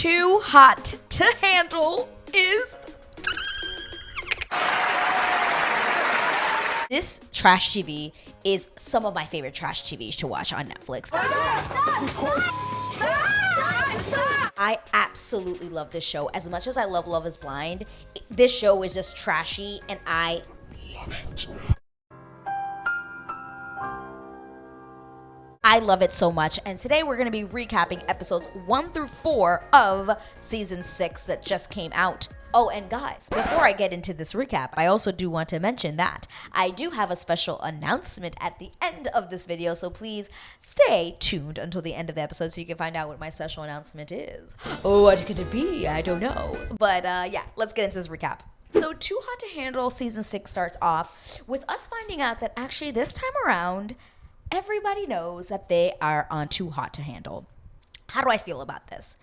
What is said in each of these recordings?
Too Hot to Handle is... This trash TV is some of my favorite trash TVs to watch on Netflix. I absolutely love this show. As much as I love Love is Blind, this show is just trashy and I love it. I love it so much, and today we're going to be recapping episodes 1 through 4 of season 6 that just came out. Oh, and guys, before I get into this recap, I also do want to mention that I do have a special announcement at the end of this video, so please stay tuned until the end of the episode so you can find out what my special announcement is. What could it be? I don't know. But yeah, let's get into this recap. So Too Hot to Handle season 6 starts off with us finding out that actually this time around, everybody knows that they are on Too Hot to Handle. How do I feel about this?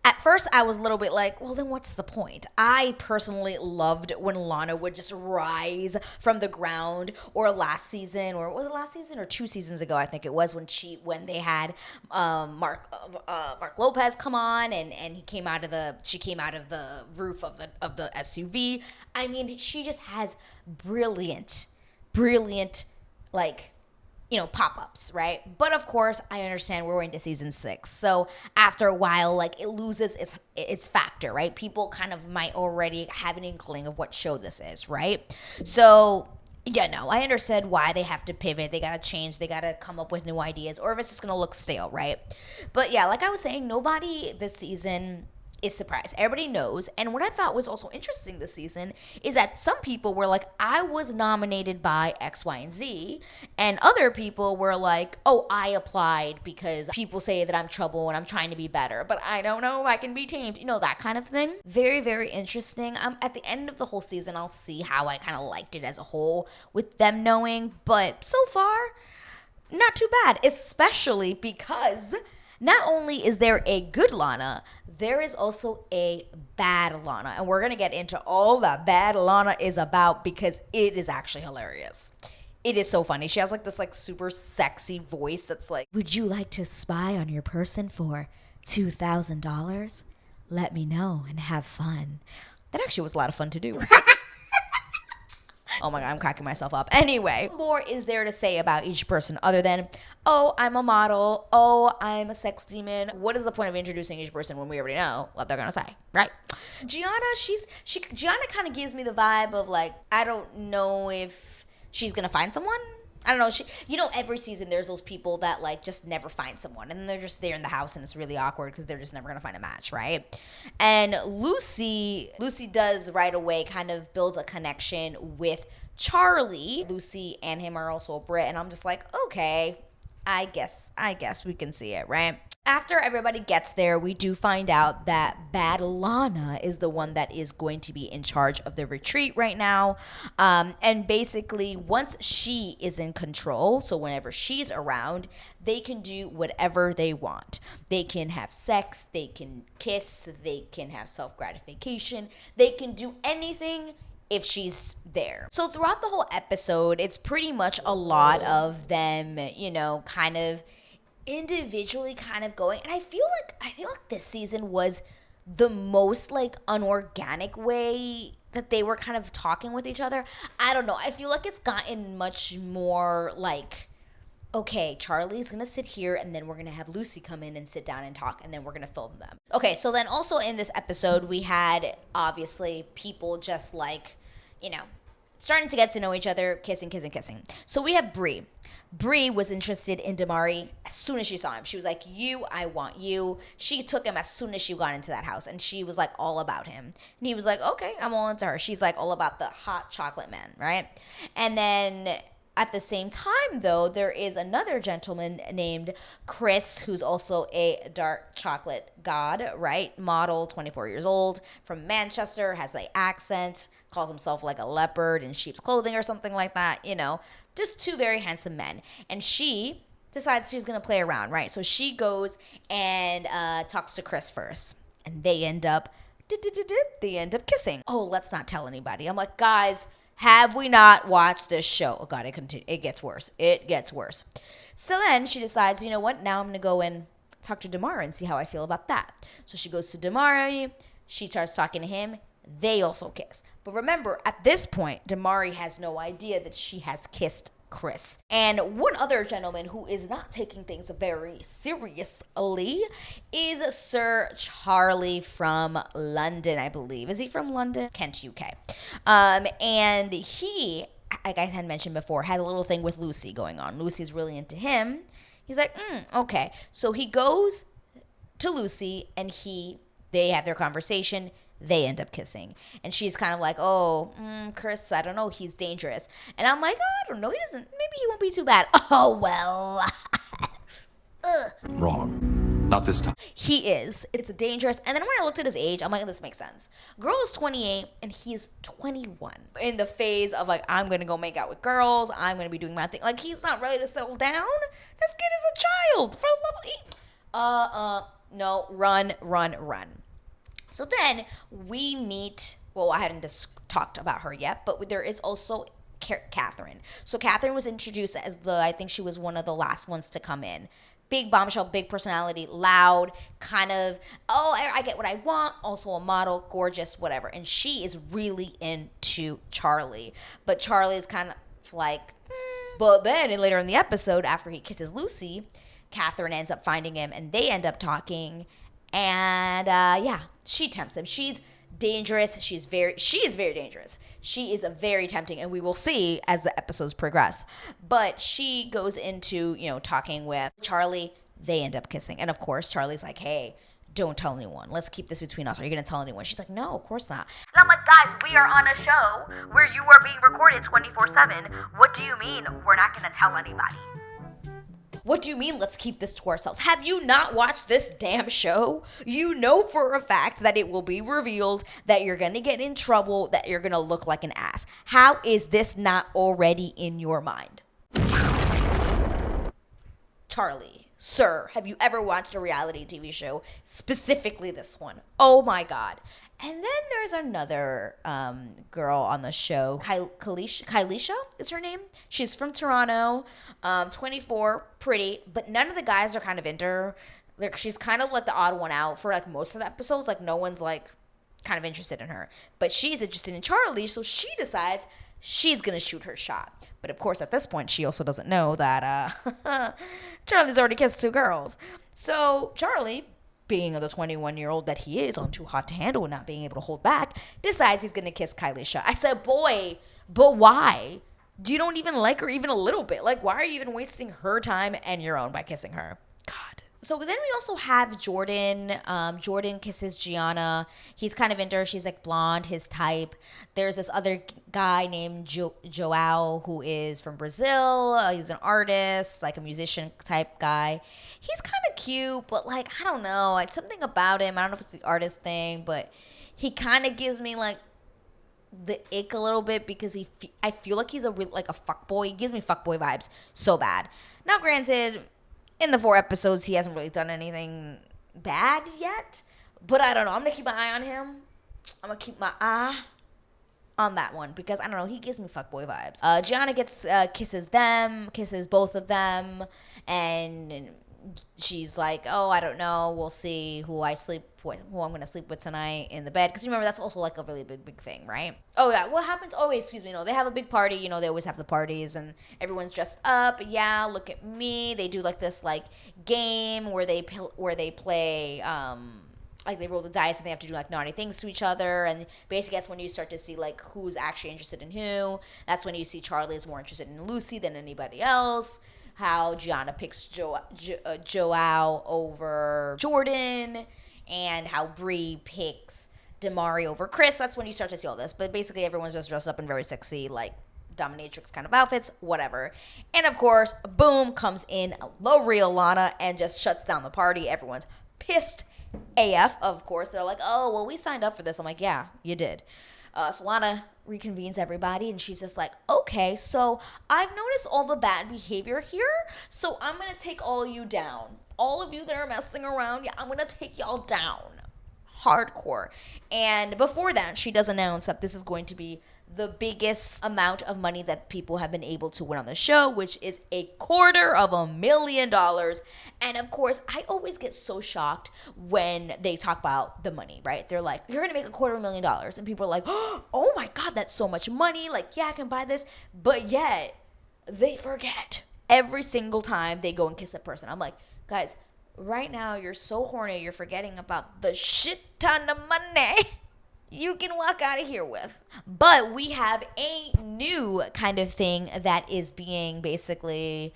At first, I was a little bit like, well, then what's the point? I personally loved when Lana would just rise from the ground, or last season, or was it last season or 2 seasons ago? I think it was when they had Mark Lopez come on, and she came out of the roof of the SUV. I mean, she just has brilliant, like, pop-ups, right? But of course, I understand we're into season 6. So after a while, like, it loses its factor, right? People kind of might already have an inkling of what show this is, right? So yeah, no, I understood why they have to pivot. They got to change. They got to come up with new ideas, or if it's just going to look stale, right? But yeah, like I was saying, nobody this season is surprised. Everybody knows. And what I thought was also interesting this season is that some people were like, I was nominated by X, Y, and Z. And other people were like, oh, I applied because people say that I'm trouble and I'm trying to be better, but I don't know if I can be tamed. That kind of thing. Very, very interesting. At the end of the whole season, I'll see how I kind of liked it as a whole with them knowing. But so far, not too bad, especially because not only is there a good Lana, there is also a bad Lana. And we're going to get into all that bad Lana is about because it is actually hilarious. It is so funny. She has like this like super sexy voice that's like, would you like to spy on your person for $2,000? Let me know and have fun. That actually was a lot of fun to do. Oh my God, I'm cracking myself up. Anyway, what more is there to say about each person other than, oh, I'm a model, oh, I'm a sex demon? What is the point of introducing each person when we already know what they're gonna say, right? Gianna, Gianna kind of gives me the vibe of like, I don't know if she's gonna find someone. I don't know. Every season there's those people that like just never find someone, and then they're just there in the house, and it's really awkward because they're just never gonna find a match, right? And Lucy does right away kind of builds a connection with Charlie. Lucy and him are also a Brit, and I'm just like, okay, I guess we can see it, right? After everybody gets there, we do find out that Bad Lana is the one that is going to be in charge of the retreat right now. And basically, once she is in control, so whenever she's around, they can do whatever they want. They can have sex, they can kiss, they can have self-gratification, they can do anything if she's there. So throughout the whole episode, it's pretty much a lot of them, kind of individually kind of going, and I feel like this season was the most like unorganic way that they were kind of talking with each other. I don't know, I feel like it's gotten much more like, okay, Charlie's gonna sit here and then we're gonna have Lucy come in and sit down and talk, and then we're gonna film them. Okay, so then also in this episode we had obviously people just like, starting to get to know each other, kissing. So we have Bree. Bree was interested in Damari as soon as she saw him. She was like, I want you. She took him as soon as she got into that house, and she was like all about him. And he was like, okay, I'm all into her. She's like all about the hot chocolate man, right? And then at the same time, though, there is another gentleman named Chris, who's also a dark chocolate god, right? Model, 24 years old, from Manchester, has the accent, calls himself like a leopard in sheep's clothing or something like that, just 2 very handsome men. And she decides she's going to play around, right? So she goes and talks to Chris first, and they end up kissing. Oh, let's not tell anybody. I'm like, guys, have we not watched this show? Oh God, it gets worse. So then she decides, you know what? Now I'm going to go and talk to Damari and see how I feel about that. So she goes to Damari. She starts talking to him. They also kiss. But remember, at this point, Damari has no idea that she has kissed Chris. And one other gentleman who is not taking things very seriously is Sir Charlie from London, I believe. Is he from London? Kent, UK. And he, like I had mentioned before, had a little thing with Lucy going on. Lucy's really into him. He's like, okay. So he goes to Lucy and they have their conversation. They end up kissing. And she's kind of like, Chris, I don't know. He's dangerous. And I'm like, I don't know. Maybe he won't be too bad. Oh, well. Wrong. Not this time. He is. It's dangerous. And then when I looked at his age, I'm like, this makes sense. Girl is 28 and he's 21. In the phase of like, I'm going to go make out with girls. I'm going to be doing my thing. Like, he's not ready to settle down. This kid is a child. For love. No, run. So then we meet, well, I hadn't talked about her yet, but there is also Catherine. So Catherine was introduced as I think she was one of the last ones to come in. Big bombshell, big personality, loud, kind of, I get what I want, also a model, gorgeous, whatever. And she is really into Charlie. But Charlie is kind of like, But then later in the episode, after he kisses Lucy, Catherine ends up finding him and they end up talking. And she tempts him. She's dangerous. She is very dangerous. She is very tempting, and we will see as the episodes progress. But she goes into, talking with Charlie. They end up kissing. And of course, Charlie's like, hey, don't tell anyone. Let's keep this between us. Are you going to tell anyone? She's like, no, of course not. And I'm like, guys, we are on a show where you are being recorded 24/7. What do you mean we're not going to tell anybody? What do you mean, let's keep this to ourselves? Have you not watched this damn show? You know for a fact that it will be revealed, that you're going to get in trouble, that you're going to look like an ass. How is this not already in your mind? Charlie, sir, have you ever watched a reality TV show, specifically this one? Oh my God. And then there's another girl on the show, Kylisha is her name. She's from Toronto, 24, pretty, but none of the guys are kind of into her. Like, she's kind of like the odd one out for like most of the episodes. Like, no one's like kind of interested in her. But she's interested in Charlie, so she decides she's going to shoot her shot. But of course, at this point, she also doesn't know that Charlie's already kissed 2 girls. So Charlie, being the 21-year-old that he is, on Too Hot to Handle and not being able to hold back, decides he's going to kiss Kylisha. I said, boy, but why? You don't even like her even a little bit. Like, why are you even wasting her time and your own by kissing her? God. So then we also have Jordan. Jordan kisses Gianna. He's kind of into her. She's like blonde, his type. There's this other guy named Joao who is from Brazil. He's an artist, like a musician type guy. He's kind of cute, but like, I don't know. It's something about him. I don't know if it's the artist thing, but he kind of gives me like the ick a little bit because I feel like he's like a fuckboy. He gives me fuckboy vibes so bad. Now, granted, in the 4 episodes, he hasn't really done anything bad yet. But I don't know. I'm going to keep my eye on him. I'm going to keep my eye on that one because, I don't know, he gives me fuckboy vibes. Gianna kisses both of them. And she's like, I don't know. We'll see who I'm going to sleep with tonight in the bed. Because remember, that's also like a really big thing, right? Oh, yeah. What happens? Oh, wait, excuse me. No, they have a big party. They always have the parties and everyone's dressed up. Yeah, look at me. They do like this like game where they play, like they roll the dice and they have to do like naughty things to each other. And basically that's when you start to see like who's actually interested in who. That's when you see Charlie is more interested in Lucy than anybody else. How Gianna picks Joao over Jordan, and how Bree picks Damari over Chris. That's when you start to see all this. But basically everyone's just dressed up in very sexy, like, dominatrix kind of outfits, whatever. And of course, boom, comes in the real Lana and just shuts down the party. Everyone's pissed AF, of course. They're like, oh, well, we signed up for this. I'm like, yeah, you did. So Lana reconvenes everybody, and she's just like, okay, so I've noticed all the bad behavior here, so I'm going to take all of you down. All of you that are messing around, yeah, I'm going to take y'all down hardcore. And before that, she does announce that this is going to be the biggest amount of money that people have been able to win on the show, which is $250,000. And of course, I always get so shocked when they talk about the money, right? They're like, you're gonna make $250,000. And people are like, oh my God, that's so much money. Like, yeah, I can buy this. But yet, they forget. Every single time they go and kiss a person. I'm like, guys, right now you're so horny, you're forgetting about the shit ton of money you can walk out of here with. But we have a new kind of thing that is being basically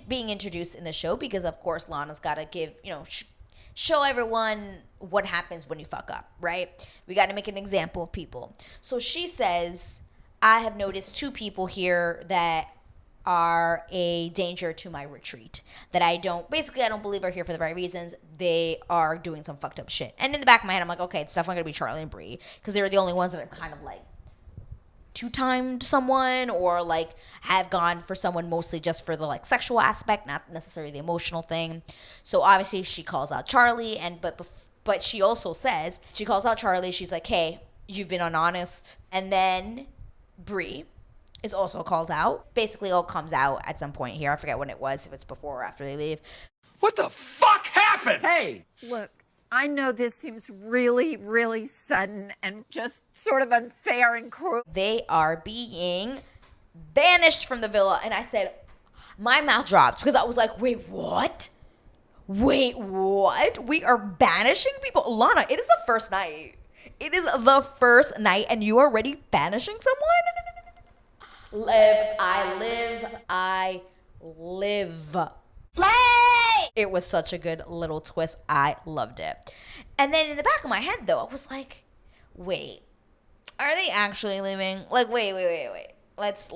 being introduced in the show, because of course Lana's got to give, show everyone what happens when you fuck up, right? We got to make an example of people. So she says, I have noticed 2 people here that are a danger to my retreat, that I don't believe are here for the right reasons. They are doing some fucked up shit. And in the back of my head, I'm like, okay, it's definitely gonna be Charlie and Bree, because they're the only ones that have kind of like 2-timed someone, or like have gone for someone mostly just for the like sexual aspect, not necessarily the emotional thing. So obviously she calls out Charlie, but she also says, she calls out Charlie, she's like, hey, you've been unhonest. And then Bree is also called out. Basically all comes out at some point here. I forget when it was, if it's before or after they leave. What the fuck happened? Hey! Look, I know this seems really, really sudden and just sort of unfair and cruel. They are being banished from the villa. And I said, my mouth dropped, because I was like, wait, what? Wait, what? We are banishing people? Lana, it is the first night. It is the first night and you are already banishing someone? I live. Slay! It was such a good little twist. I loved it. And then in the back of my head, though, I was like, wait, are they actually leaving? Like, wait. Let's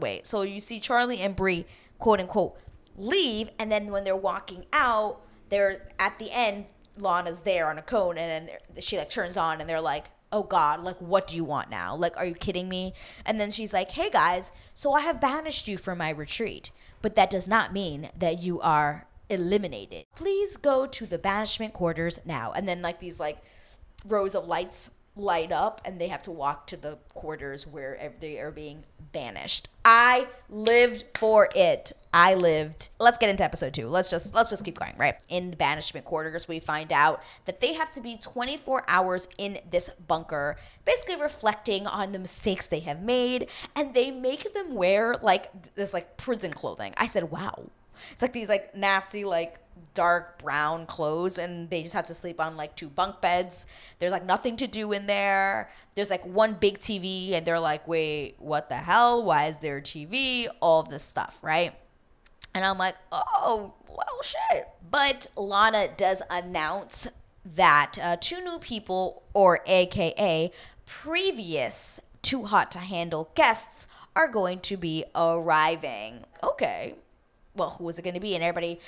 wait. So you see Charlie and Bree, quote unquote, leave. And then when they're walking out, they're at the end, Lana's there on a cone. And then she like turns on and they're like, oh God, like, what do you want now? Like, are you kidding me? And then she's like, hey guys, so I have banished you from my retreat, but that does not mean that you are eliminated. Please go to the banishment quarters now. And then like these like rows of lights light up and they have to walk to the quarters where they are being banished. I lived for it. I lived. Let's get into episode 2. Let's just keep going, right? In the banishment quarters, we find out that they have to be 24 hours in this bunker, basically reflecting on the mistakes they have made, and they make them wear like this like prison clothing. I said, wow. It's like these like nasty like dark brown clothes, and they just have to sleep on like 2 bunk beds. There's like nothing to do in there. There's like one big TV, and they're like, wait, what the hell? Why is there a TV? All of this stuff, right? And I'm like, oh, well, shit. But Lana does announce that 2 new people, or AKA previous Too Hot to Handle guests, are going to be arriving. Okay. Well, who is it going to be? And everybody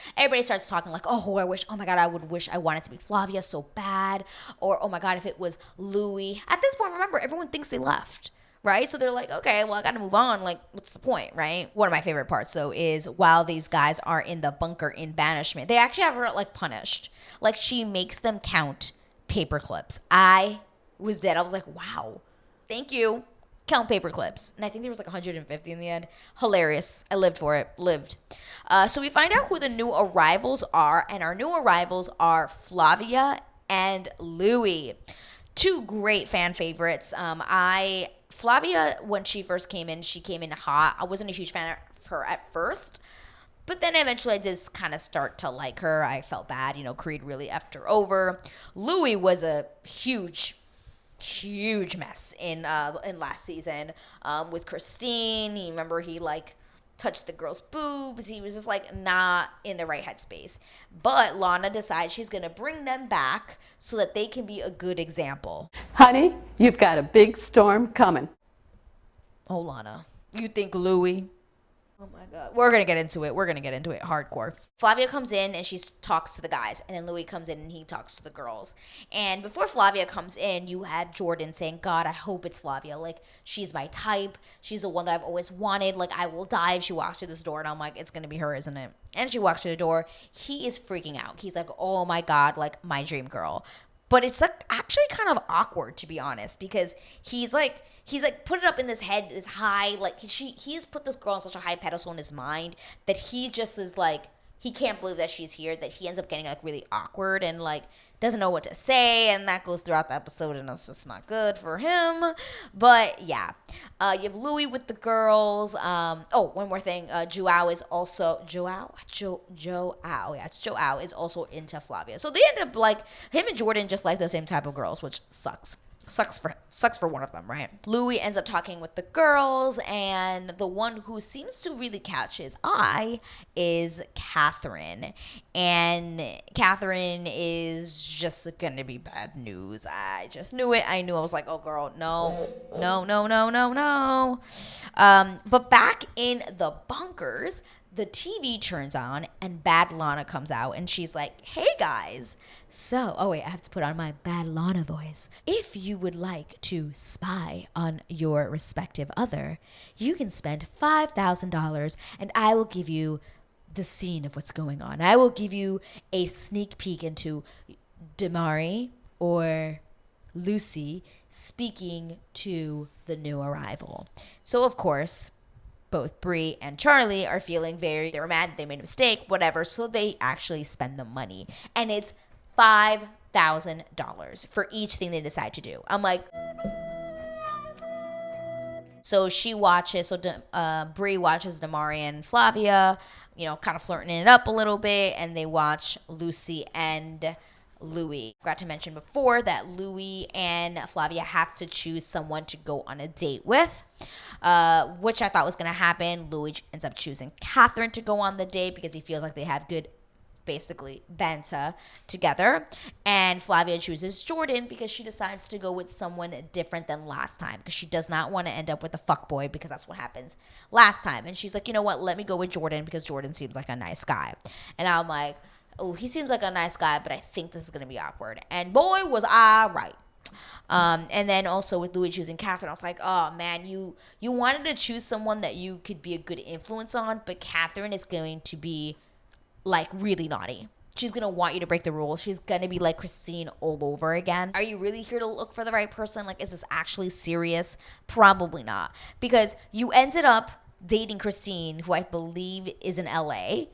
starts talking like, oh my God, I would wish I wanted to be Flavia so bad. Or, oh my God, if it was Louis. At this point, remember, everyone thinks they left, right? So they're like, okay, well, I got to move on. Like, what's the point, right? One of my favorite parts, though, is while these guys are in the bunker in banishment, they actually have her, like, punished. Like, she makes them count paper clips. I was dead. I was like, wow, thank you. Count paper clips. And I think there was like 150 in the end. Hilarious. I lived for it. So we find out who the new arrivals are. And our new arrivals are Flavia and Louis. 2 great fan favorites. Flavia, when she first came in hot. I wasn't a huge fan of her at first. But then eventually I just kind of start to like her. I felt bad. Creed really effed her over. Louis was a huge mess in last season with Christine. Remember he like touched the girl's boobs. He was just like not in the right headspace. But Lana decides she's gonna bring them back so that they can be a good example. Honey, you've got a big storm coming. Oh, Lana, you think Louis? Oh my God. We're going to get into it. Hardcore. Flavia comes in and she talks to the guys. And then Louis comes in and he talks to the girls. And before Flavia comes in, you have Jordan saying, God, I hope it's Flavia. Like, she's my type. She's the one that I've always wanted. Like, I will die if she walks through this door. And I'm like, it's going to be her, isn't it? And she walks through the door. He is freaking out. He's like, oh my God, like my dream girl. But it's like actually kind of awkward, to be honest, because he's like put it up in his head as high, like he has put this girl on such a high pedestal in his mind that he just is like, he can't believe that she's here, that he ends up getting like really awkward and like doesn't know what to say, and that goes throughout the episode, and it's just not good for him. But yeah, you have Louis with the girls. One more thing, Joao is also Joao. Yeah, it's Joao is also into Flavia, so they end up like him and Jordan just like the same type of girls, which sucks. Sucks for one of them, right? Louis ends up talking with the girls, and the one who seems to really catch his eye is Catherine. And Catherine is just gonna be bad news. I just knew it. I was like, oh girl, no. But back in the bunkers, the TV turns on and bad Lana comes out, and she's like, hey guys, I have to put on my bad Lana voice. If you would like to spy on your respective other, you can spend $5,000 and I will give you the scene of what's going on. I will give you a sneak peek into Damari or Lucy speaking to the new arrival. So of course, both Bree and Charlie are feeling they're mad, they made a mistake, whatever, so they actually spend the money. And it's $5,000 for each thing they decide to do. I'm like, so Bree watches Damari and Flavia, kind of flirting it up a little bit, and they watch Lucy and Louis. Forgot to mention before that Louis and Flavia have to choose someone to go on a date with, which I thought was going to happen. Louis ends up choosing Catherine to go on the date because he feels like they have good, basically, banter together. And Flavia chooses Jordan because she decides to go with someone different than last time, because she does not want to end up with a fuckboy, because that's what happens last time. And she's like, you know what, let me go with Jordan because Jordan seems like a nice guy. And I'm like, oh, he seems like a nice guy, but I think this is going to be awkward. And boy, was I right. And then also with Louis choosing Catherine, I was like, oh man, you wanted to choose someone that you could be a good influence on, but Catherine is going to be like really naughty. She's going to want you to break the rules. She's going to be like Christine all over again. Are you really here to look for the right person? Like, is this actually serious? Probably not. Because you ended up dating Christine, who I believe is in LA.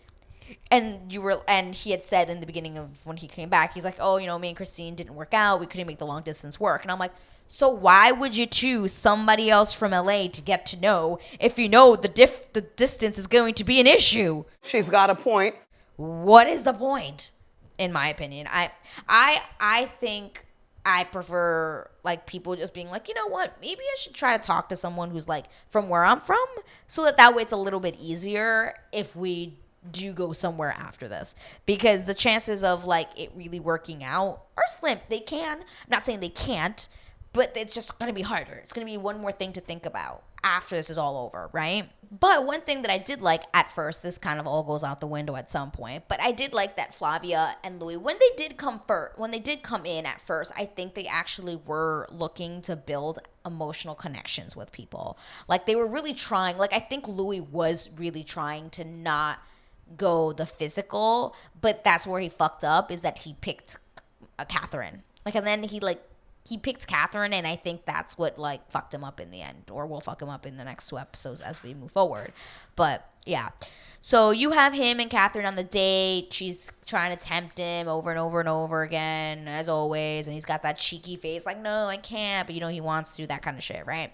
And he had said in the beginning of when he came back, he's like, oh, me and Christine didn't work out. We couldn't make the long distance work. And I'm like, so why would you choose somebody else from LA to get to know if you know the distance is going to be an issue? She's got a point. What is the point? In my opinion, I think I prefer like people just being like, you know what, maybe I should try to talk to someone who's like from where I'm from, so that way it's a little bit easier if we do go somewhere after this, because the chances of like it really working out are slim. They can. I'm not saying they can't, but it's just going to be harder. It's going to be one more thing to think about after this is all over, right? But one thing that I did like at first, this kind of all goes out the window at some point, but I did like that Flavia and Louis, when they did come in at first, I think they actually were looking to build emotional connections with people. Like they were really trying, like I think Louis was really trying to not go the physical, but that's where he fucked up, is that he picked Catherine. Like, and then he picked Catherine, and I think that's what like fucked him up in the end, or will fuck him up in the next 2 episodes as we move forward. But yeah, so you have him and Catherine on the date. She's trying to tempt him over and over and over again, as always, and he's got that cheeky face like, no, I can't, but he wants to, that kind of shit, right?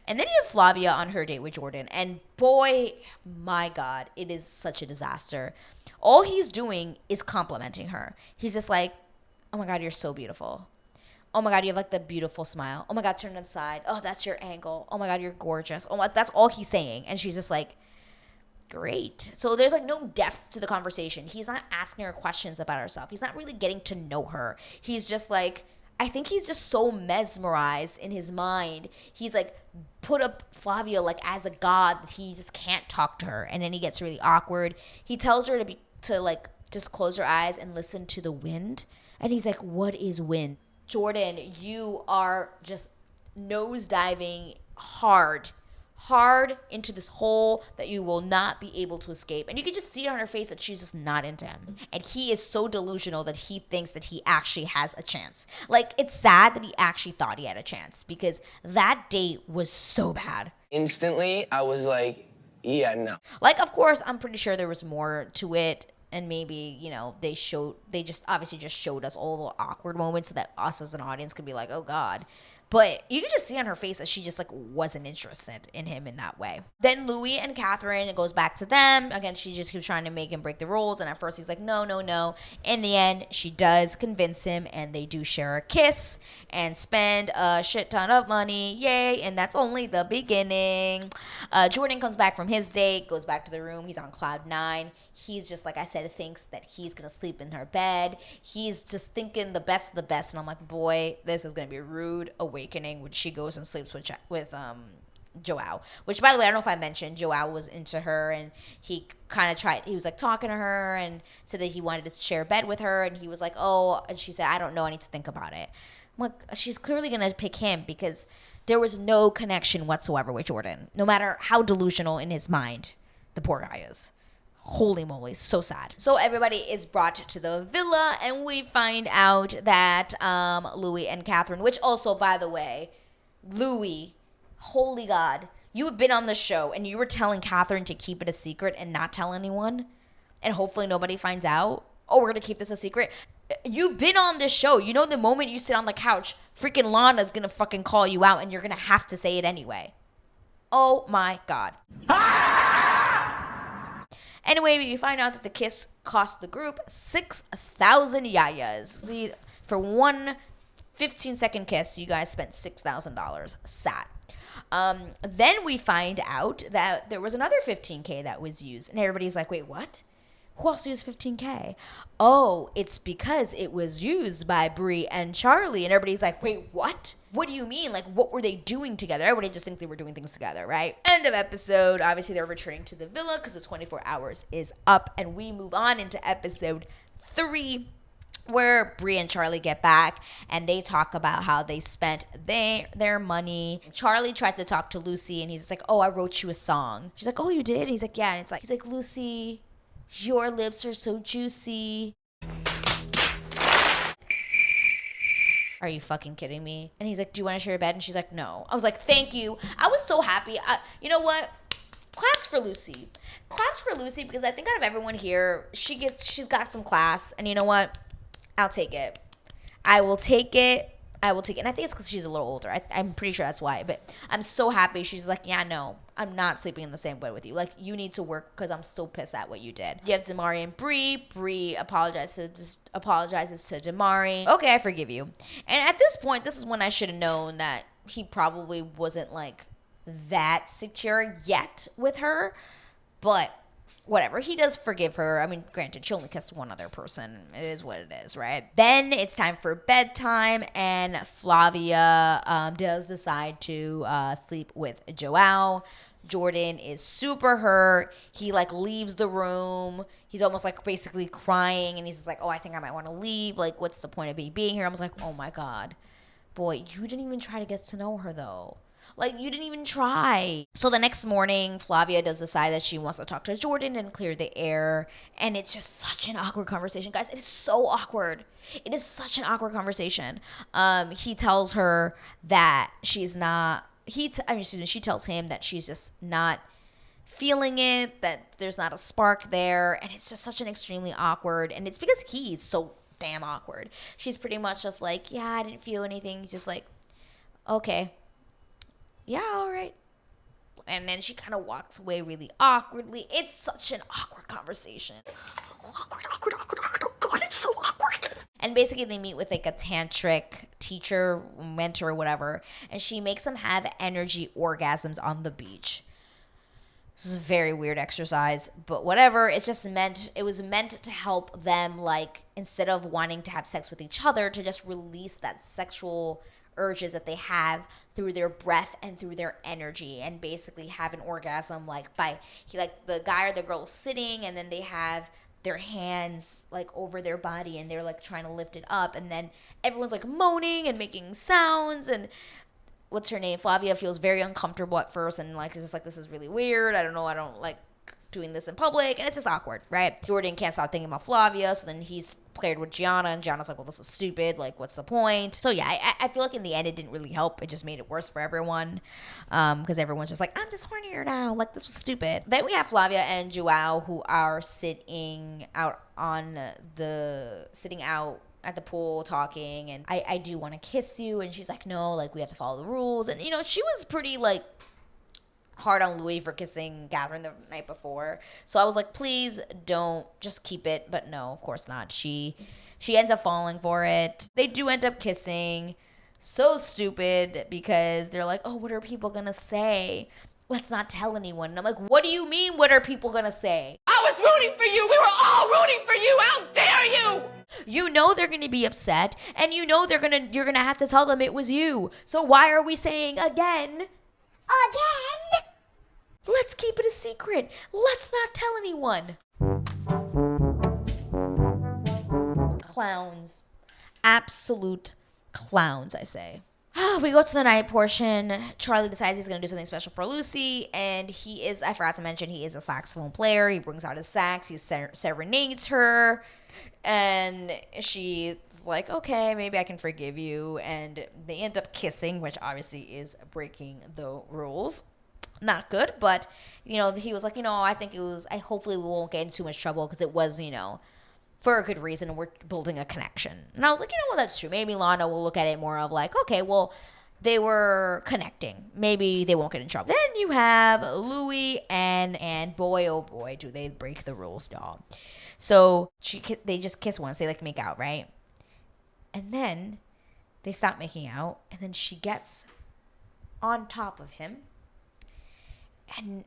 And then you have Flavia on her date with Jordan, and boy, my God, it is such a disaster. All he's doing is complimenting her. He's just like, oh my God, you're so beautiful. Oh my God, you have like the beautiful smile. Oh my God, turn to the side. Oh, that's your angle. Oh my God, you're gorgeous. Oh my, that's all he's saying. And she's just like, great. So there's like no depth to the conversation. He's not asking her questions about herself. He's not really getting to know her. He's just like, I think he's just so mesmerized in his mind. He's like put up Flavia like as a god that he just can't talk to her. And then he gets really awkward. He tells her to like just close her eyes and listen to the wind. And he's like, what is wind? Jordan, you are just nosediving hard hard into this hole that you will not be able to escape. And you can just see it on her face that she's just not into him. And he is so delusional that he thinks that he actually has a chance. Like, it's sad that he actually thought he had a chance because that date was so bad. Instantly, I was like, yeah, no. Like, of course, I'm pretty sure there was more to it. And maybe, they just obviously just showed us all the awkward moments so that us as an audience could be like, oh God. But you could just see on her face that she just, like, wasn't interested in him in that way. Then Louis and Catherine, it goes back to them. Again, she just keeps trying to make him break the rules. And at first he's like, no, no, no. In the end, she does convince him. And they do share a kiss and spend a shit ton of money. Yay. And that's only the beginning. Jordan comes back from his date, goes back to the room. He's on cloud 9. He's just, like I said, thinks that he's going to sleep in her bed. He's just thinking the best of the best. And I'm like, boy, this is going to be a rude awakening when she goes and sleeps with Joao. Which, by the way, I don't know if I mentioned, Joao was into her. And he kind of he was, like, talking to her and said that he wanted to share a bed with her. And he was like, oh, and she said, I don't know. I need to think about it. I'm like, she's clearly going to pick him because there was no connection whatsoever with Jordan. No matter how delusional in his mind the poor guy is. Holy moly, so sad. So everybody is brought to the villa, and we find out that Louis and Catherine, which also, by the way, Louis, holy God, you have been on the show, and you were telling Catherine to keep it a secret and not tell anyone, and hopefully nobody finds out. Oh, we're going to keep this a secret. You've been on this show. You know the moment you sit on the couch, freaking Lana's going to fucking call you out, and you're going to have to say it anyway. Oh, my God. Anyway, we find out that the kiss cost the group 6,000 yayas. For one 15-second kiss, you guys spent $6,000. Sad. Then we find out that there was another $15K that was used. And everybody's like, wait, what? Who else used $15K? Oh, it's because it was used by Bree and Charlie. And everybody's like, wait, what? What do you mean? Like, what were they doing together? Everybody just thinks they were doing things together, right? End of episode. Obviously, they're returning to the villa because the 24 hours is up. And we move on into episode 3, where Bree and Charlie get back and they talk about how they spent their money. Charlie tries to talk to Lucy and he's like, oh, I wrote you a song. She's like, oh, you did? And he's like, yeah. And he's like, Lucy, your lips are so juicy. Are you fucking kidding me? And he's like, do you want to share a bed? And she's like, no. I was like, thank you. I was so happy. You know what? Claps for Lucy. Claps for Lucy because I think out of everyone here, she's got some class. And you know what? I'll take it. I will take it. And I think it's because she's a little older. I'm pretty sure that's why. But I'm so happy. She's like, yeah, no, I'm not sleeping in the same bed with you. Like, you need to work because I'm still pissed at what you did. You have Damari and Bree. Bree apologizes to Damari. Okay, I forgive you. And at this point, this is when I should have known that he probably wasn't, like, that secure yet with her. But whatever, he does forgive her. I mean, granted, she only kissed one other person. It is what it is, right? Then it's time for bedtime, and Flavia does decide to sleep with Joao. Jordan is super hurt. He, like, leaves the room. He's almost, like, basically crying, and he's just like, oh, I think I might want to leave. Like, what's the point of me being here? I was like, oh, my God. Boy, you didn't even try to get to know her, though. Like, you didn't even try. So the next morning, Flavia does decide that she wants to talk to Jordan and clear the air. And it's just such an awkward conversation. Guys, it is so awkward. It is such an awkward conversation. He tells her that she's not... she tells him that she's just not feeling it, that there's not a spark there. And it's just such an extremely awkward... And it's because he's so damn awkward. She's pretty much just like, yeah, I didn't feel anything. He's just like, okay. Yeah, all right. And then she kind of walks away really awkwardly. It's such an awkward conversation. Awkward. Oh, God, it's so awkward. And basically they meet with, like, a tantric teacher, mentor, whatever. And she makes them have energy orgasms on the beach. This is a very weird exercise, but whatever. It was meant to help them, like, instead of wanting to have sex with each other, to just release that sexual urges that they have through their breath and through their energy, and basically have an orgasm the guy or the girl sitting, and then they have their hands, like, over their body, and they're, like, trying to lift it up, and then everyone's, like, moaning and making sounds, and what's her name? Flavia feels very uncomfortable at first and like, it's just like, this is really weird. I don't know. I don't like doing this in public, and it's just awkward, right? Jordan can't stop thinking about Flavia, so then he's paired with Gianna, and Gianna's like, well, this is stupid, like, what's the point? So yeah, I feel like in the end it didn't really help. It just made it worse for everyone, because everyone's just like, I'm just hornier now, like, this was stupid. Then we have Flavia and Joao, who are sitting out at the pool talking, and I do want to kiss you, and she's like, no, like, we have to follow the rules. And, you know, she was pretty, like, hard on Louis for kissing Catherine the night before. So I was like, please don't, just keep it. But no, of course not. She ends up falling for it. They do end up kissing. So stupid, because they're like, oh, what are people gonna say? Let's not tell anyone. And I'm like, what do you mean, what are people gonna say? I was rooting for you. We were all rooting for you. How dare you? You know they're gonna be upset, and you know you're gonna have to tell them it was you. So why are we saying again? Let's keep it a secret. Let's not tell anyone. Clowns. Absolute clowns, I say. We go to the night portion. Charlie decides he's going to do something special for Lucy, and I forgot to mention, he is a saxophone player. He brings out his sax, he serenades her, and she's like, okay, maybe I can forgive you, and they end up kissing, which obviously is breaking the rules. Not good, but, you know, he was like, you know, I hopefully we won't get in too much trouble, because it was, you know, for a good reason, and we're building a connection. And I was like, you know what, that's true. Maybe Lana will look at it more of like, okay, well, they were connecting. Maybe they won't get in trouble. Then you have Louis and boy, oh boy, do they break the rules, y'all. So they just kiss once. They like make out, right? And then they stop making out, and then she gets on top of him and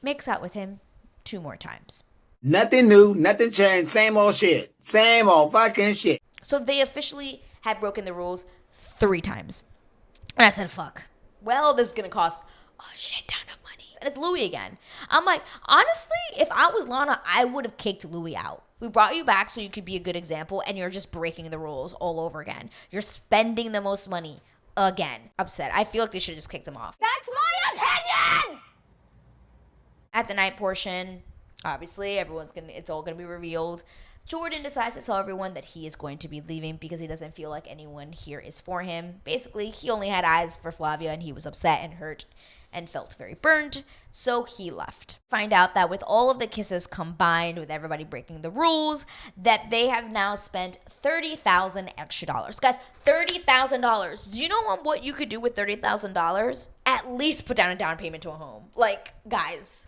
makes out with him 2 more times. Nothing new, nothing changed, same old shit. Same old fucking shit. So they officially had broken the rules 3 times. And I said, fuck. Well, this is going to cost a shit ton of money. And it's Louis again. I'm like, honestly, if I was Lana, I would have kicked Louis out. We brought you back so you could be a good example, and you're just breaking the rules all over again. You're spending the most money again. Upset. I feel like they should have just kicked him off. That's my opinion! At the night portion, obviously, it's all gonna be revealed. Jordan decides to tell everyone that he is going to be leaving because he doesn't feel like anyone here is for him. Basically, he only had eyes for Flavia, and he was upset and hurt and felt very burned, so he left. Find out that with all of the kisses combined with everybody breaking the rules, that they have now spent $30,000 extra dollars. Guys, $30,000. Do you know what you could do with $30,000? At least put down a down payment to a home. Like, guys,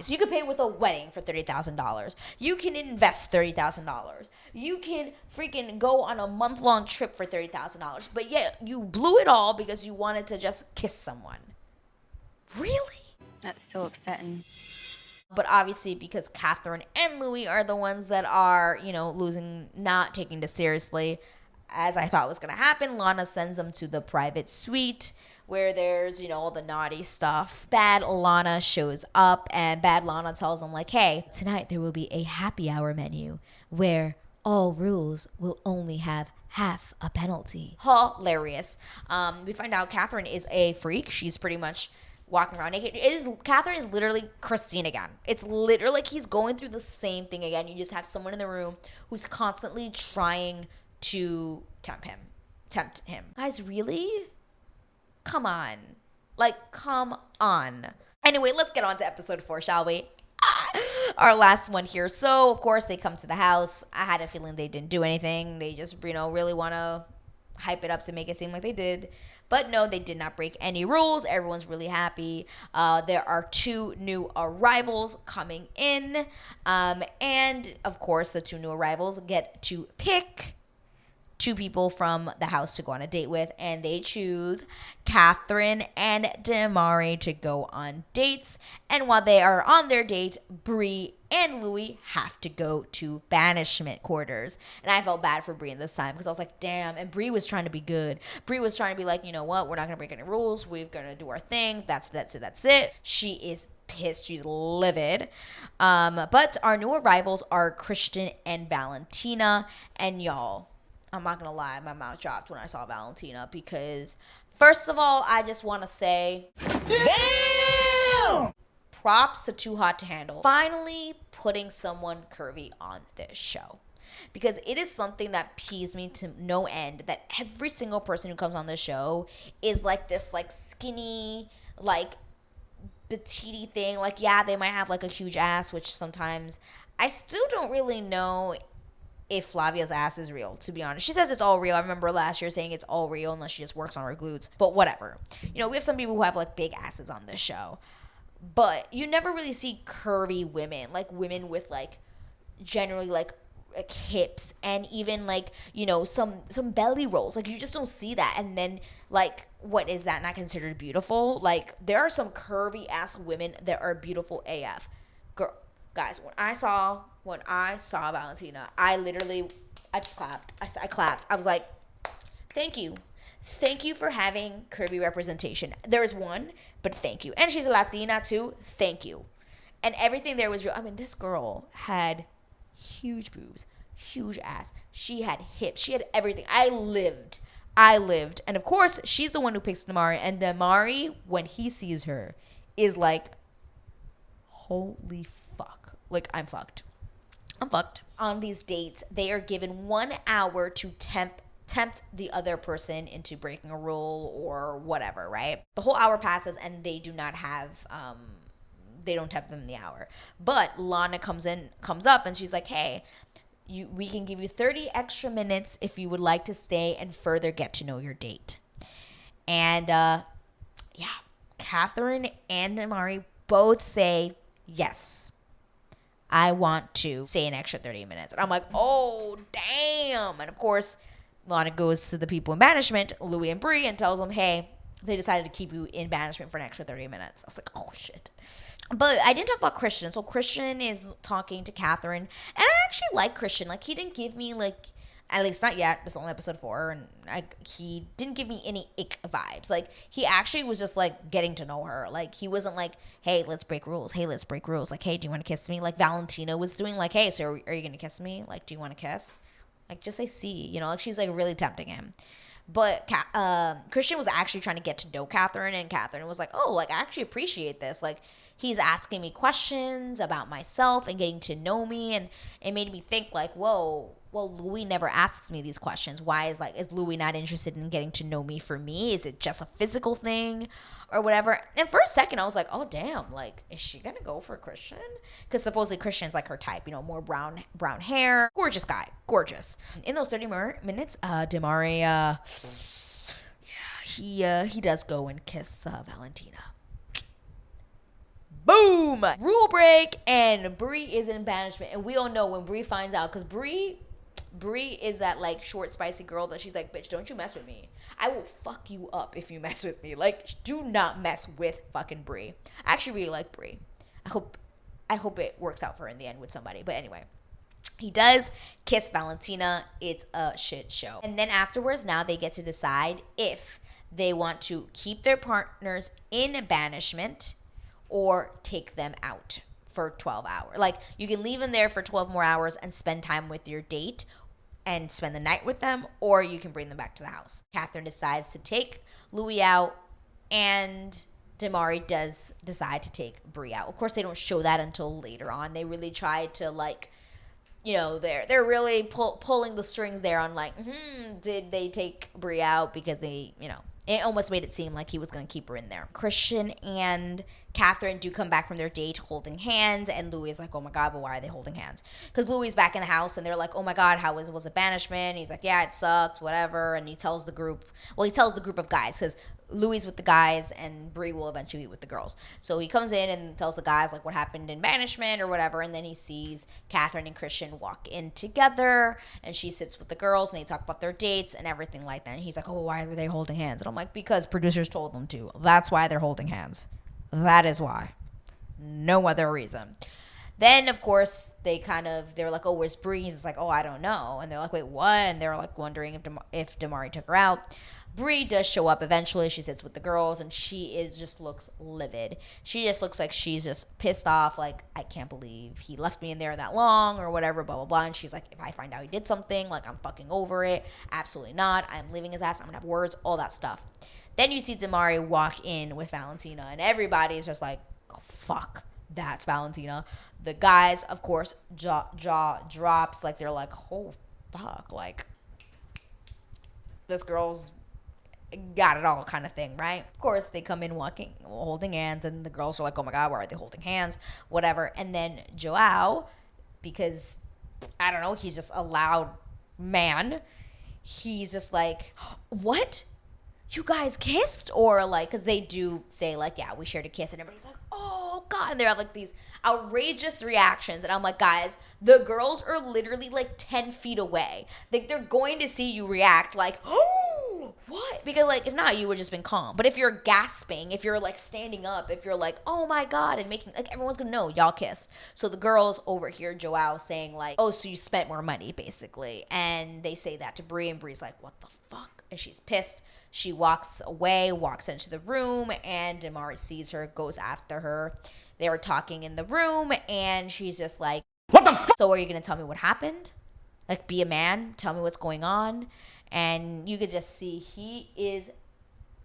you could pay with a wedding for $30,000. You can invest $30,000. You can freaking go on a month-long trip for $30,000. But yet you blew it all because you wanted to just kiss someone. Really? That's so upsetting. But obviously, because Catherine and Louis are the ones that are, you know, losing, not taking this seriously, as I thought was going to happen, Lana sends them to the private suite where there's, you know, all the naughty stuff. Bad Lana shows up, and Bad Lana tells them, like, hey, tonight there will be a happy hour menu where all rules will only have half a penalty. Hilarious. We find out Catherine is a freak. She's pretty much walking around naked. Catherine is literally Christine again. It's literally like he's going through the same thing again. You just have someone in the room who's constantly trying to tempt him. Guys, really? Come on. Like, come on. Anyway, let's get on to episode 4, shall we? Our last one here. So, of course, they come to the house. I had a feeling they didn't do anything. They just, you know, really want to hype it up to make it seem like they did. But no, they did not break any rules. Everyone's really happy. There are 2 new arrivals coming in. And, of course, the 2 new arrivals get to pick 2 people from the house to go on a date with, and they choose Catherine and Damari to go on dates. And while they are on their date, Bree and Louis have to go to banishment quarters. And I felt bad for Bree this time because I was like, damn. And Bree was trying to be good. Bree was trying to be like, you know what? We're not going to break any rules. We're going to do our thing. That's it. She is pissed. She's livid. But our new arrivals are Christian and Valentina. And y'all, I'm not gonna lie, my mouth dropped when I saw Valentina because, first of all, I just want to say, damn! Props to Too Hot to Handle. Finally putting someone curvy on this show. Because it is something that peeves me to no end that every single person who comes on this show is like this like skinny, like petite thing. Like, yeah, they might have like a huge ass, which sometimes I still don't really know if Flavia's ass is real, to be honest. She says it's all real. I remember last year saying it's all real unless she just works on her glutes. But whatever. You know, we have some people who have like big asses on this show. But you never really see curvy women, like women with like generally like hips and even like, you know, some belly rolls. Like you just don't see that. And then like, what is that not considered beautiful? Like there are some curvy ass women that are beautiful AF. Girl, guys, when I saw Valentina, I just clapped. I clapped. I was like, thank you for having curvy representation. There is one, but thank you. And she's a Latina too. Thank you. And everything there was real. I mean, this girl had huge boobs, huge ass. She had hips. She had everything. I lived. And of course, she's the one who picks Damari. And Damari, when he sees her, is like, holy fuck. Like, I'm fucked. On these dates, they are given 1 hour to tempt the other person into breaking a rule or whatever, right? The whole hour passes and they do not have they don't tempt them in the hour. But Lana comes up and she's like, hey, we can give you 30 extra minutes if you would like to stay and further get to know your date. And Catherine and Amari both say, yes, I want to stay an extra 30 minutes. And I'm like, oh, damn. And of course, Lana goes to the people in Banishment, Louis and Bree, and tells them, hey, they decided to keep you in Banishment for an extra 30 minutes. I was like, oh, shit. But I didn't talk about Christian. So Christian is talking to Catherine. And I actually like Christian. Like, he didn't give me, like, at least not yet. It's only episode 4. And he didn't give me any ick vibes. Like, he actually was just, like, getting to know her. Like, he wasn't like, hey, let's break rules. Hey, let's break rules. Like, hey, do you want to kiss me? Like, Valentina was doing, like, hey, so are you going to kiss me? Like, do you want to kiss? Like, just say see. You know, like, she's, like, really tempting him. But Christian was actually trying to get to know Catherine, and Catherine was like, oh, like, I actually appreciate this. Like, he's asking me questions about myself and getting to know me, and it made me think, like, whoa, well, Louis never asks me these questions. Why is Louis not interested in getting to know me for me? Is it just a physical thing or whatever? And for a second, I was like, oh, damn, like, is she going to go for Christian? Because supposedly Christian's like her type, you know, more brown hair. Gorgeous guy. Gorgeous. In those 30 minutes, Damari, he does go and kiss Valentina. Boom! Rule break, and Bree is in Banishment. And we all know when Bree finds out, because Bree is that, like, short, spicy girl that she's like, bitch, don't you mess with me. I will fuck you up if you mess with me. Like, do not mess with fucking Bree. I actually really like Bree. I hope it works out for her in the end with somebody. But anyway, he does kiss Valentina. It's a shit show. And then afterwards, now they get to decide if they want to keep their partners in Banishment or take them out for 12 hours. Like, you can leave them there for 12 more hours and spend time with your date and spend the night with them, or you can bring them back to the house. Catherine decides to take Louis out, and Damari does decide to take Bree out. Of course, they don't show that until later on. They really try to, like, you know, they're really pulling the strings there on, like, did they take Bree out because they, you know, it almost made it seem like he was going to keep her in there. Christian and Catherine do come back from their date holding hands, and Louis is like, oh my God, but why are they holding hands? Because Louis is back in the house, and they're like, oh my God, how was it Banishment? And he's like, yeah, it sucked, whatever. And he tells the group of guys, because Louis with the guys and Bree will eventually be with the girls. So he comes in and tells the guys, like, what happened in Banishment or whatever, and then he sees Catherine and Christian walk in together, and she sits with the girls, and they talk about their dates and everything like that. And he's like, oh, why were they holding hands? And I'm like, because producers told them to. That's why they're holding hands. That is why. No other reason. Then, of course, they're like, oh, where's Bree? He's like, oh, I don't know. And they're like, wait, what? And they're like wondering if Damari took her out. Bree does show up eventually. She sits with the girls, and she just looks livid. She just looks like she's just pissed off, like, I can't believe he left me in there that long or whatever, blah, blah, blah. And she's like, if I find out he did something, like, I'm fucking over it. Absolutely not. I'm leaving his ass. I'm gonna have words, all that stuff. Then you see Damari walk in with Valentina, and everybody's just like, oh, fuck, that's Valentina. The guys, of course, jaw drops, like, they're like, oh, fuck, like, this girl's got it all kind of thing, right? Of course, they come in holding hands, and the girls are like, oh my God, why are they holding hands? Whatever. And then Joao, because, I don't know, he's just a loud man, he's just like, what? You guys kissed? Or like, because they do say like, yeah, we shared a kiss, and everybody's like, oh God. And they have like these outrageous reactions, and I'm like, guys, the girls are literally like 10 feet away. Like, they're going to see you react like, oh, what? Because like, if not, you would just been calm. But if you're gasping, if you're like standing up, if you're like, oh my God, and making, like, everyone's gonna know y'all kissed. So the girls overhear Joao saying like, oh, so you spent more money basically. And they say that to Bree, and Bree's like, what the fuck? And she's pissed. She walks away, walks into the room, and Damari sees her, goes after her. They were talking in the room, and she's just like, what the fuck? So are you going to tell me what happened? Like, be a man, tell me what's going on. And you could just see he is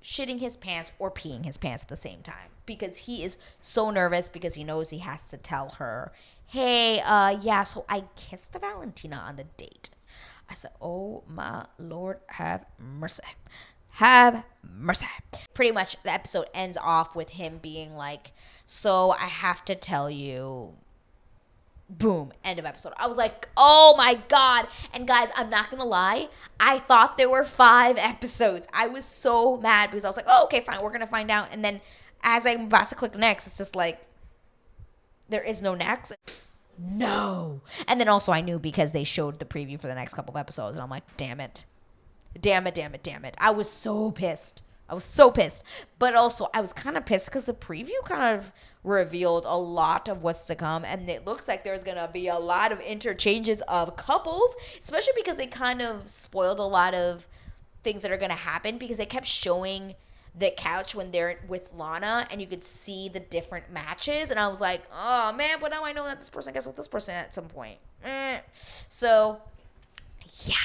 shitting his pants or peeing his pants at the same time, because he is so nervous, because he knows he has to tell her, hey, yeah, so I kissed Valentina on the date. I said, oh my Lord, have mercy. Have mercy. Pretty much the episode ends off with him being like, so I have to tell you, boom, end of episode. I was like, oh my God. And guys, I'm not gonna lie, I thought there were 5 episodes. I was so mad, because I was like, oh, okay, fine, we're gonna find out. And then as I'm about to click next, it's just like, there is no next. No. And then also I knew, because they showed the preview for the next couple of episodes, and I'm like, damn it. Damn it. I was so pissed. But also, I was kind of pissed because the preview kind of revealed a lot of what's to come. And it looks like there's going to be a lot of interchanges of couples, especially because they kind of spoiled a lot of things that are going to happen, because they kept showing the couch when they're with Lana, and you could see the different matches. And I was like, oh, man, but now I know that this person gets with this person at some point. So, yeah.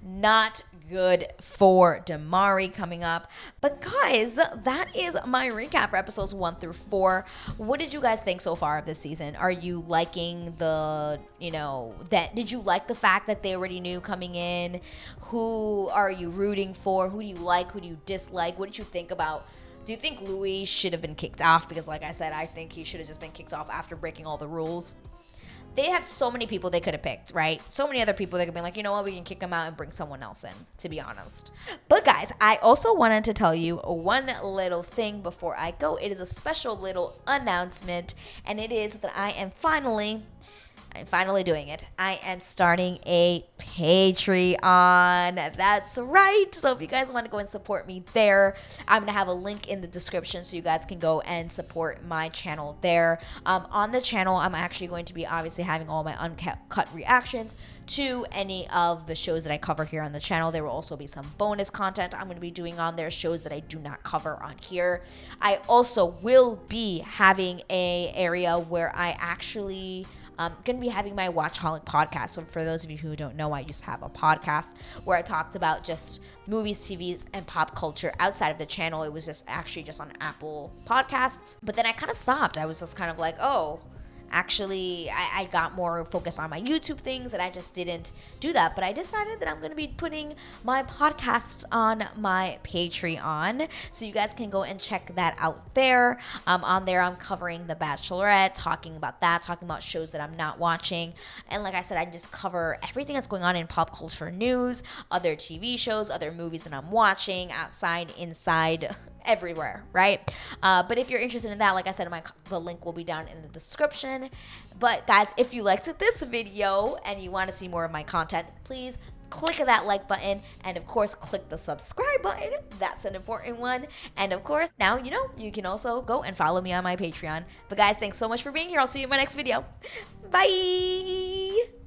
Not good for Damari coming up. But guys, that is my recap for episodes 1 through 4. What did you guys think so far of this season? Are you liking did you like the fact that they already knew coming in? Who are you rooting for? Who do you like? Who do you dislike? What did you think about? Do you think Louis should have been kicked off? Because like I said, I think he should have just been kicked off after breaking all the rules. They have so many people they could have picked, right? So many other people they could be like, you know what, we can kick them out and bring someone else in, to be honest. But guys, I also wanted to tell you one little thing before I go. It is a special little announcement, and it is that I'm finally doing it. I am starting a Patreon. That's right. So if you guys want to go and support me there, I'm going to have a link in the description so you guys can go and support my channel there. On the channel, I'm actually going to be obviously having all my uncut reactions to any of the shows that I cover here on the channel. There will also be some bonus content I'm going to be doing on there, shows that I do not cover on here. I also will be having a area where I actually going to be having my Watchaholic podcast. So for those of you who don't know, I used to have a podcast where I talked about just movies, TVs, and pop culture outside of the channel. It was just actually just on Apple Podcasts. But then I kind of stopped. I was just kind of like, oh, actually, I got more focused on my YouTube things, and I just didn't do that. But I decided that I'm going to be putting my podcast on my Patreon, so you guys can go and check that out there. On there, I'm covering The Bachelorette, talking about shows that I'm not watching. And like I said, I just cover everything that's going on in pop culture news, other TV shows, other movies that I'm watching, outside, inside, everywhere, right? But if you're interested in that, like I said, the link will be down in the description. But guys, if you liked this video and you want to see more of my content, please click that like button, and of course, click the subscribe button. That's an important one. And of course, now you know you can also go and follow me on my Patreon. But guys, thanks so much for being here. I'll see you in my next video. Bye!